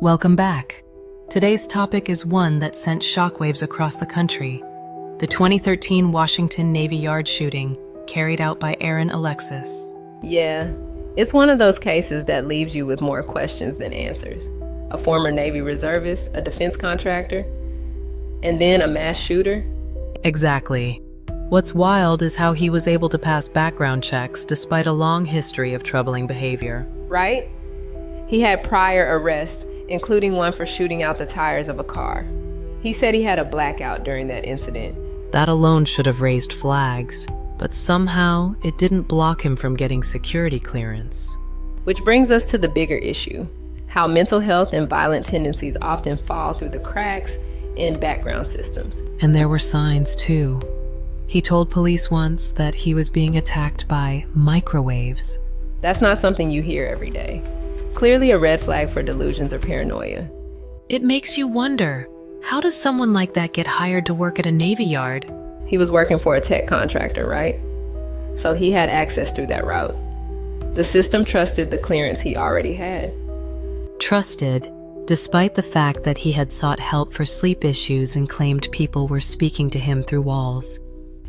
Welcome back. Today's topic is one that sent shockwaves across the country. The 2013 Washington Navy Yard shooting, carried out by Aaron Alexis. Yeah, it's one of those cases that leaves you with more questions than answers. A former Navy reservist, a defense contractor, and then a mass shooter? Exactly. What's wild is how he was able to pass background checks despite a long history of troubling behavior. Right? He had prior arrests, including one for shooting out the tires of a car. He said he had a blackout during that incident. That alone should have raised flags, but somehow it didn't block him from getting security clearance. Which brings us to the bigger issue, how mental health and violent tendencies often fall through the cracks in background systems. And there were signs too. He told police once that he was being attacked by microwaves. That's not something you hear every day. Clearly a red flag for delusions or paranoia. It makes you wonder, how does someone like that get hired to work at a Navy yard? He was working for a tech contractor, right? So he had access through that route. The system trusted the clearance he already had. Trusted, despite the fact that he had sought help for sleep issues and claimed people were speaking to him through walls.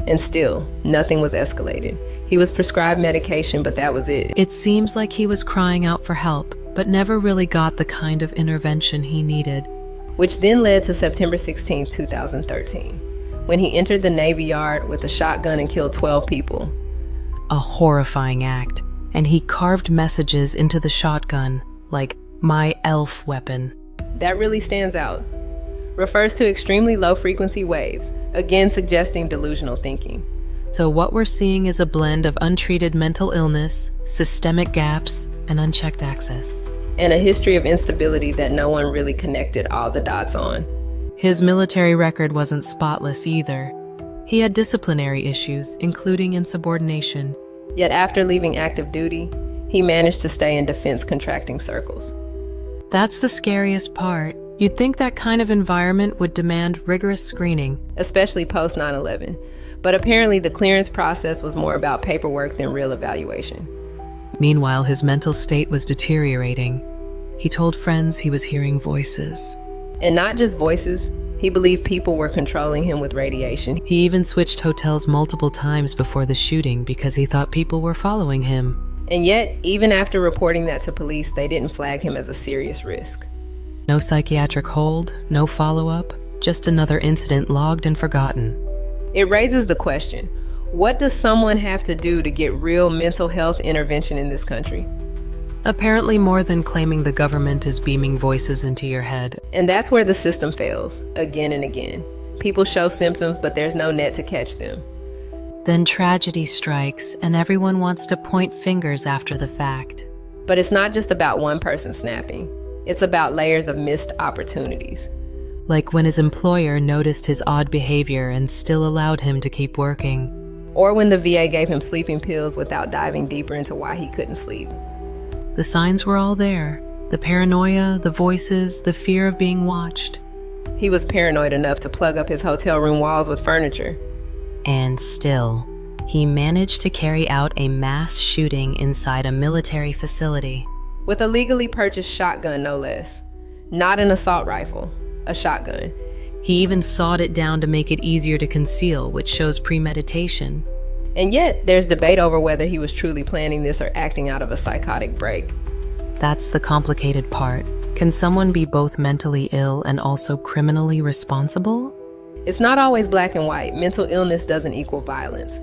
And still, nothing was escalated. He was prescribed medication, but that was it. It seems like he was crying out for help, but never really got the kind of intervention he needed. Which then led to September 16, 2013, when he entered the Navy Yard with a shotgun and killed 12 people. A horrifying act, and he carved messages into the shotgun, like, "My elf weapon." That really stands out. Refers to extremely low-frequency waves, again suggesting delusional thinking. So what we're seeing is a blend of untreated mental illness, systemic gaps, and unchecked access. And a history of instability that no one really connected all the dots on. His military record wasn't spotless either. He had disciplinary issues, including insubordination. Yet after leaving active duty, he managed to stay in defense contracting circles. That's the scariest part. You'd think that kind of environment would demand rigorous screening. Especially post 9/11. But apparently the clearance process was more about paperwork than real evaluation. Meanwhile, his mental state was deteriorating. He told friends he was hearing voices. And not just voices, he believed people were controlling him with radiation. He even switched hotels multiple times before the shooting because he thought people were following him. And yet, even after reporting that to police, they didn't flag him as a serious risk. No psychiatric hold, no follow-up, just another incident logged and forgotten. It raises the question, what does someone have to do to get real mental health intervention in this country? Apparently more than claiming the government is beaming voices into your head. And that's where the system fails, again and again. People show symptoms, but there's no net to catch them. Then tragedy strikes, and everyone wants to point fingers after the fact. But it's not just about one person snapping. It's about layers of missed opportunities. Like when his employer noticed his odd behavior and still allowed him to keep working. Or when the VA gave him sleeping pills without diving deeper into why he couldn't sleep. The signs were all there. The paranoia, the voices, the fear of being watched. He was paranoid enough to plug up his hotel room walls with furniture. And still, he managed to carry out a mass shooting inside a military facility. With a legally purchased shotgun, no less. Not an assault rifle, a shotgun. He even sawed it down to make it easier to conceal, which shows premeditation. And yet, there's debate over whether he was truly planning this or acting out of a psychotic break. That's the complicated part. Can someone be both mentally ill and also criminally responsible? It's not always black and white. Mental illness doesn't equal violence.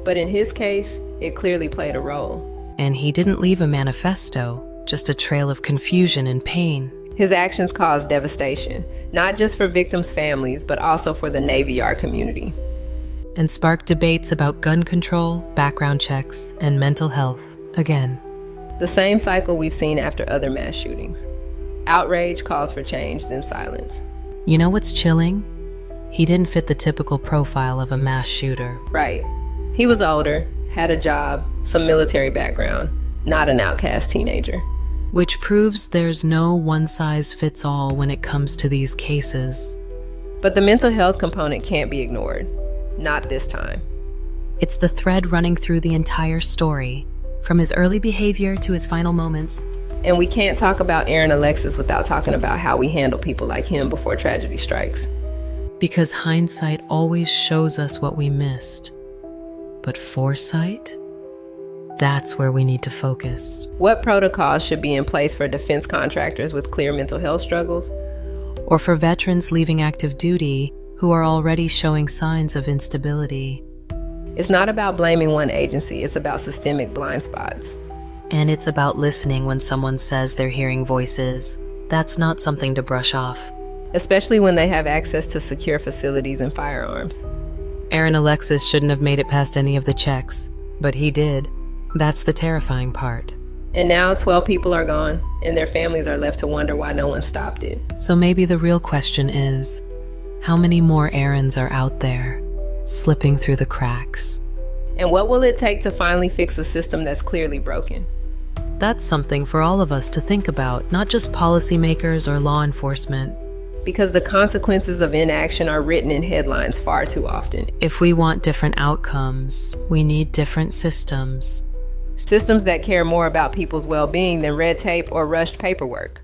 But in his case, it clearly played a role. And he didn't leave a manifesto, just a trail of confusion and pain. His actions caused devastation, not just for victims' families, but also for the Navy Yard community. And sparked debates about gun control, background checks, and mental health again. The same cycle we've seen after other mass shootings. Outrage calls for change, then silence. You know what's chilling? He didn't fit the typical profile of a mass shooter. Right. He was older, had a job, some military background, not an outcast teenager. Which proves there's no one-size-fits-all when it comes to these cases. But the mental health component can't be ignored. Not this time. It's the thread running through the entire story, from his early behavior to his final moments. And we can't talk about Aaron Alexis without talking about how we handle people like him before tragedy strikes. Because hindsight always shows us what we missed. But foresight? That's where we need to focus. What protocols should be in place for defense contractors with clear mental health struggles? Or for veterans leaving active duty who are already showing signs of instability. It's not about blaming one agency, it's about systemic blind spots. And it's about listening when someone says they're hearing voices. That's not something to brush off. Especially when they have access to secure facilities and firearms. Aaron Alexis shouldn't have made it past any of the checks, but he did. That's the terrifying part. And now 12 people are gone, and their families are left to wonder why no one stopped it. So maybe the real question is, how many more Aarons are out there, slipping through the cracks? And what will it take to finally fix a system that's clearly broken? That's something for all of us to think about, not just policymakers or law enforcement. Because the consequences of inaction are written in headlines far too often. If we want different outcomes, we need different systems. Systems that care more about people's well-being than red tape or rushed paperwork.